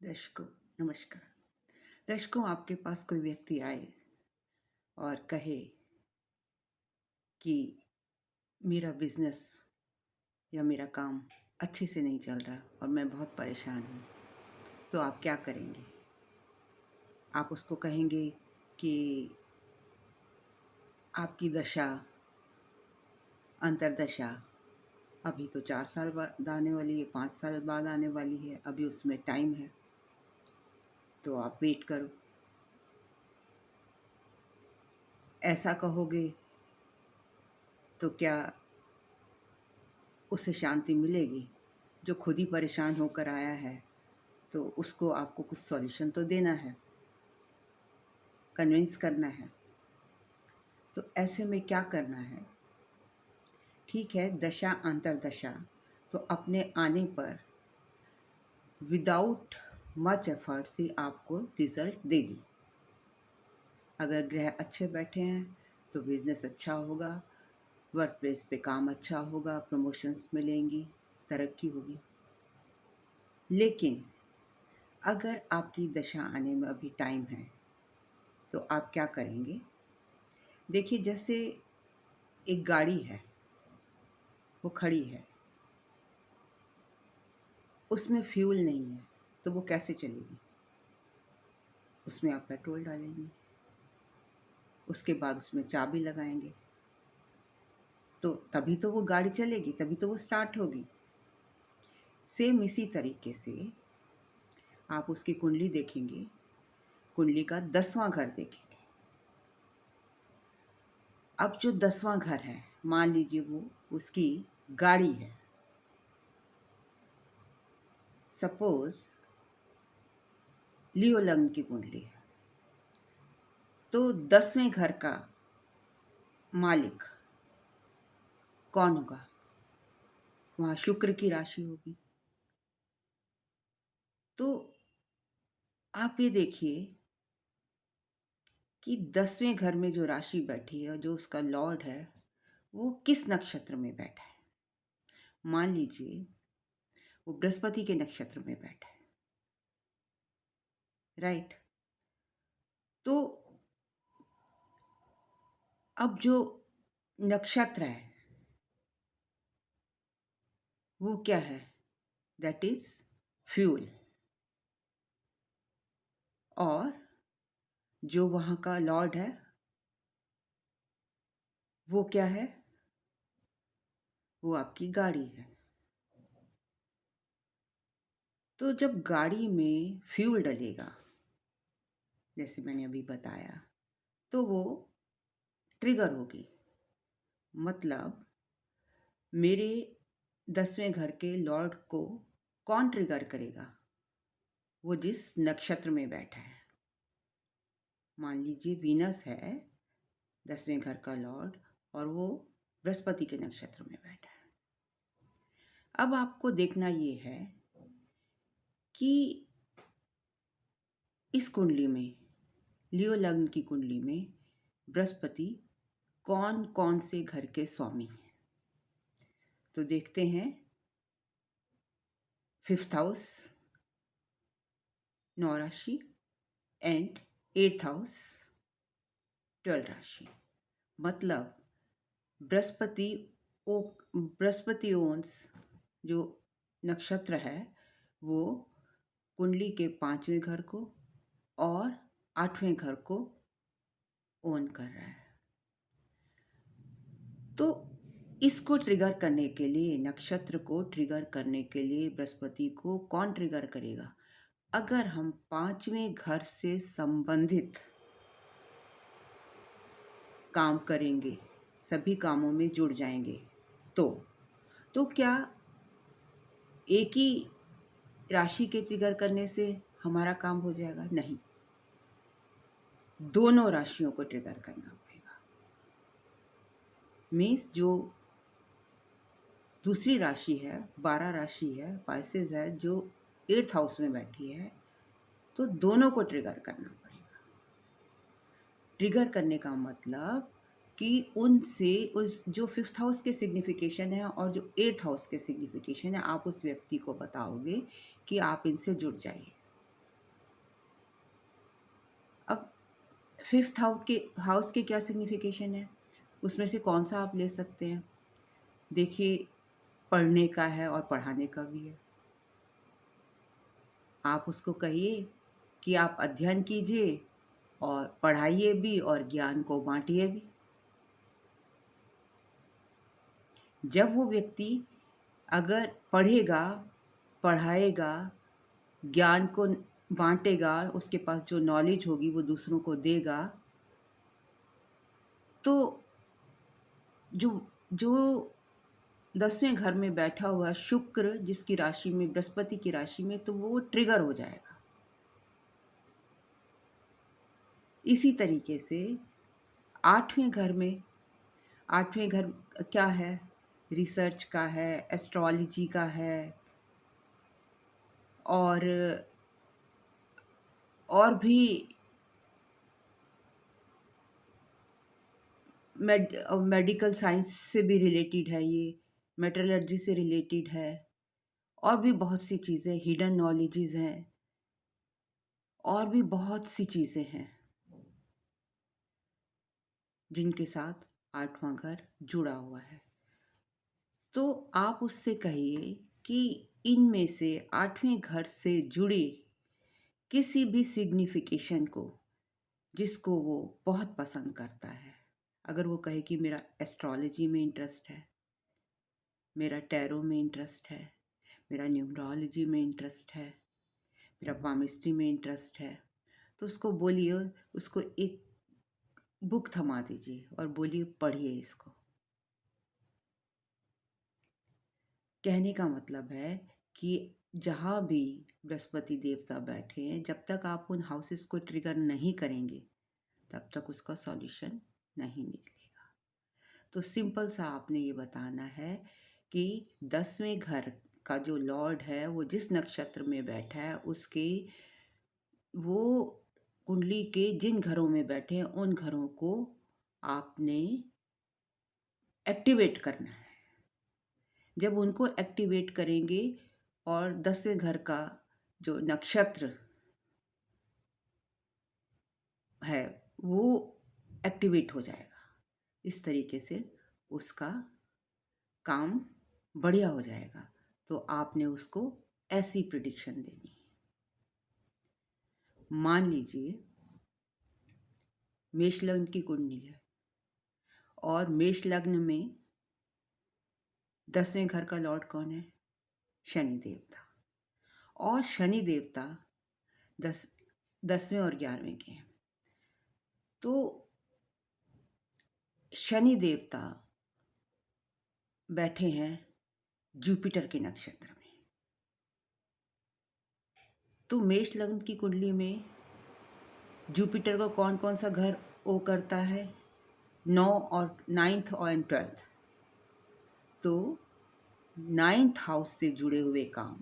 दर्शकों, नमस्कार। दर्शकों, आपके पास कोई व्यक्ति आए और कहे कि मेरा बिजनेस या मेरा काम अच्छे से नहीं चल रहा और मैं बहुत परेशान हूँ, तो आप क्या करेंगे? आप उसको कहेंगे कि आपकी दशा, अंतर्दशा अभी तो 4 साल बाद आने वाली है, 5 साल बाद आने वाली है, अभी उसमें टाइम है, तो आप वेट करो। ऐसा कहोगे तो क्या उससे शांति मिलेगी? जो खुद ही परेशान होकर आया है, तो उसको आपको कुछ सॉल्यूशन तो देना है, कन्विंस करना है। तो ऐसे में क्या करना है? ठीक है, दशा अंतर्दशा तो अपने आने पर विदाउट मच एफर्ट से आपको रिजल्ट देगी। अगर ग्रह अच्छे बैठे हैं तो बिजनेस अच्छा होगा, वर्क प्लेस पे काम अच्छा होगा, प्रमोशंस मिलेंगी, तरक्की होगी। लेकिन अगर आपकी दशा आने में अभी टाइम है, तो आप क्या करेंगे? देखिए, जैसे एक गाड़ी है, वो खड़ी है, उसमें फ्यूल नहीं है, तो वो कैसे चलेगी? उसमें आप पेट्रोल डालेंगे, उसके बाद उसमें चाबी लगाएंगे, तो तभी तो वो गाड़ी चलेगी, तभी तो वो स्टार्ट होगी। सेम इसी तरीके से आप उसकी कुंडली देखेंगे, कुंडली का 10वां घर देखेंगे। अब जो 10वां घर है, मान लीजिए वो उसकी गाड़ी है। सपोज लियो लग्न की कुंडली है, तो 10वें घर का मालिक कौन होगा? वहां शुक्र की राशि होगी। तो आप ये देखिए कि 10वें घर में जो राशि बैठी है और जो उसका लॉर्ड है, वो किस नक्षत्र में बैठा है? मान लीजिए वो बृहस्पति के नक्षत्र में बैठा है, राइट? तो अब जो नक्षत्र है वो क्या है? That is fuel. और जो वहां का लॉर्ड है वो क्या है? वो आपकी गाड़ी है। तो जब गाड़ी में फ्यूल डलेगा, जैसे मैंने अभी बताया, तो वो ट्रिगर होगी। मतलब मेरे 10वें घर के लॉर्ड को कौन ट्रिगर करेगा? वो जिस नक्षत्र में बैठा है। मान लीजिए वीनस है 10वें घर का लॉर्ड और वो बृहस्पति के नक्षत्र में बैठा है। अब आपको देखना ये है कि इस कुंडली में, लियो लग्न की कुंडली में, बृहस्पति कौन कौन से घर के स्वामी हैं। तो देखते हैं, 5th हाउस, 9 राशि, एंड 8th हाउस, 12 राशि। मतलब बृहस्पति बृहस्पति ओन्स जो नक्षत्र है वो कुंडली के 5वें घर को और 8वें घर को ओन कर रहा है। तो इसको ट्रिगर करने के लिए, नक्षत्र को ट्रिगर करने के लिए बृहस्पति को कौन ट्रिगर करेगा? अगर हम 5वें घर से संबंधित काम करेंगे, सभी कामों में जुड़ जाएंगे, तो क्या एक ही राशि के ट्रिगर करने से हमारा काम हो जाएगा? नहीं, दोनों राशियों को ट्रिगर करना पड़ेगा। मीन्स जो दूसरी राशि है, 12 राशि है, पाइसेस है, जो 8th हाउस में बैठी है, तो दोनों को ट्रिगर करना पड़ेगा। ट्रिगर करने का मतलब कि उनसे, उस जो 5th हाउस के सिग्निफिकेशन है और जो 8th हाउस के सिग्निफिकेशन है, आप उस व्यक्ति को बताओगे कि आप इनसे जुड़ जाइए। फिफ्थ हाउस के क्या सिग्निफिकेशन है, उसमें से कौन सा आप ले सकते हैं? देखिए, पढ़ने का है और पढ़ाने का भी है। आप उसको कहिए कि आप अध्ययन कीजिए और पढ़ाइए भी और ज्ञान को बांटिए भी। जब वो व्यक्ति अगर पढ़ेगा, पढ़ाएगा, ज्ञान को बांटेगा, उसके पास जो नॉलेज होगी वो दूसरों को देगा, तो जो जो 10वें घर में बैठा हुआ शुक्र, जिसकी राशि में, बृहस्पति की राशि में, तो वो ट्रिगर हो जाएगा। इसी तरीके से 8वें घर में, 8वें घर क्या है? रिसर्च का है, एस्ट्रोलॉजी का है, और भी मेडिकल साइंस से भी रिलेटेड है ये, मेट्रोलॉजी से रिलेटेड है, और भी बहुत सी चीज़ें, हिडन नॉलेजेस हैं, और भी बहुत सी चीज़ें हैं जिनके साथ 8वां घर जुड़ा हुआ है। तो आप उससे कहिए कि इनमें से 8वें घर से जुड़े किसी भी सिग्निफिकेशन को, जिसको वो बहुत पसंद करता है। अगर वो कहे कि मेरा एस्ट्रोलॉजी में इंटरेस्ट है, मेरा टैरो में इंटरेस्ट है, मेरा न्यूमरोलॉजी में इंटरेस्ट है, मेरा पामिस्ट्री में इंटरेस्ट है, तो उसको बोलिए, उसको एक बुक थमा दीजिए और बोलिए पढ़िए इसको। कहने का मतलब है कि जहाँ भी बृहस्पति देवता बैठे हैं, जब तक आप उन हाउसेस को ट्रिगर नहीं करेंगे, तब तक उसका सॉल्यूशन नहीं निकलेगा। तो सिंपल सा आपने ये बताना है कि 10वें घर का जो लॉर्ड है वो जिस नक्षत्र में बैठा है, उसके वो कुंडली के जिन घरों में बैठे हैं उन घरों को आपने एक्टिवेट करना है। जब उनको एक्टिवेट करेंगे और 10वें घर का जो नक्षत्र है वो एक्टिवेट हो जाएगा। इस तरीके से उसका काम बढ़िया हो जाएगा। तो आपने उसको ऐसी प्रिडिक्शन देनी है। मान लीजिए मेष लग्न की कुंडली है और मेष लग्न में 10वें घर का लॉर्ड कौन है? शनि देवता। और शनि देवता 10वें और 11वें के हैं। तो शनि देवता बैठे हैं जुपिटर के नक्षत्र में। तो मेष लग्न की कुंडली में जुपिटर को कौन कौन सा घर ओ करता है? 9 और 9th और 12th। तो 9th हाउस से जुड़े हुए काम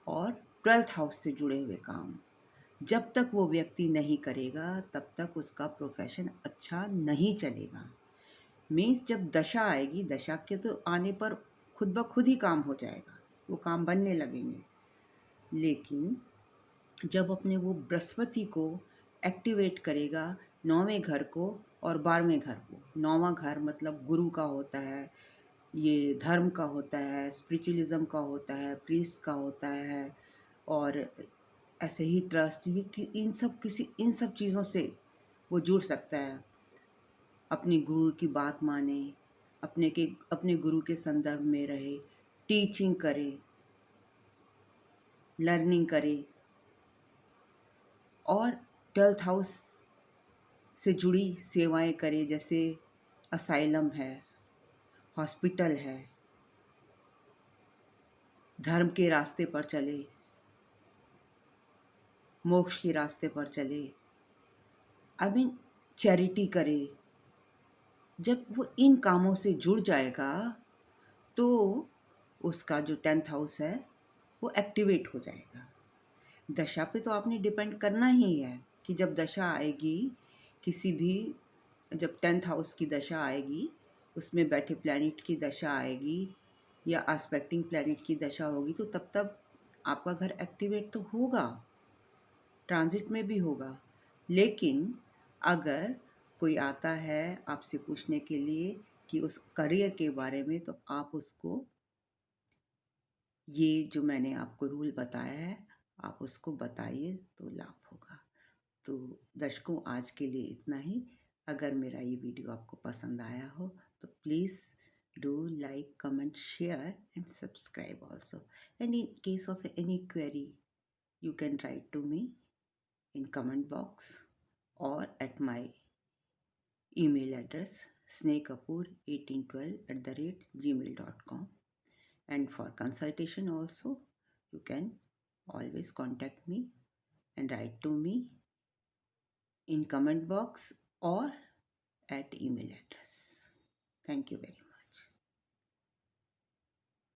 और 12th हाउस से जुड़े हुए काम जब तक वो व्यक्ति नहीं करेगा, तब तक उसका प्रोफेशन अच्छा नहीं चलेगा। मीन्स जब दशा आएगी, दशा के तो आने पर खुद ब खुद ही काम हो जाएगा, वो काम बनने लगेंगे। लेकिन जब अपने वो बृहस्पति को एक्टिवेट करेगा, 9वें घर को और 12वें घर को। 9वां घर मतलब गुरु का होता है, ये धर्म का होता है, स्पिरिचुअलिज्म का होता है, प्रीस्ट का होता है, और ऐसे ही ट्रस्ट, ये कि इन सब चीज़ों से वो जुड़ सकता है। अपने गुरु की बात माने, अपने गुरु के संदर्भ में रहे, टीचिंग करे, लर्निंग करे, और 12th हाउस से जुड़ी सेवाएं करे, जैसे असाइलम है, हॉस्पिटल है, धर्म के रास्ते पर चले, मोक्ष के रास्ते पर चले, आई मीन चैरिटी करे। जब वो इन कामों से जुड़ जाएगा तो उसका जो 10th हाउस है वो एक्टिवेट हो जाएगा। दशा पे तो आपने डिपेंड करना ही है कि जब दशा आएगी, किसी भी, जब 10th हाउस की दशा आएगी, उसमें बैठे प्लैनेट की दशा आएगी या एस्पेक्टिंग प्लैनेट की दशा होगी, तो तब आपका घर एक्टिवेट तो होगा, ट्रांजिट में भी होगा। लेकिन अगर कोई आता है आपसे पूछने के लिए कि उस करियर के बारे में, तो आप उसको ये जो मैंने आपको रूल बताया है, आप उसको बताइए तो लाभ होगा। तो दर्शकों, आज के लिए इतना ही। अगर मेरा ये वीडियो आपको पसंद आया हो तो please do like, comment, share and subscribe also. And in case of any query, you can write to me in comment box or at my email address snehkapoor1812@gmail.com. And for consultation also, you can always contact me and write to me in comment box or at email address. Thank you very much.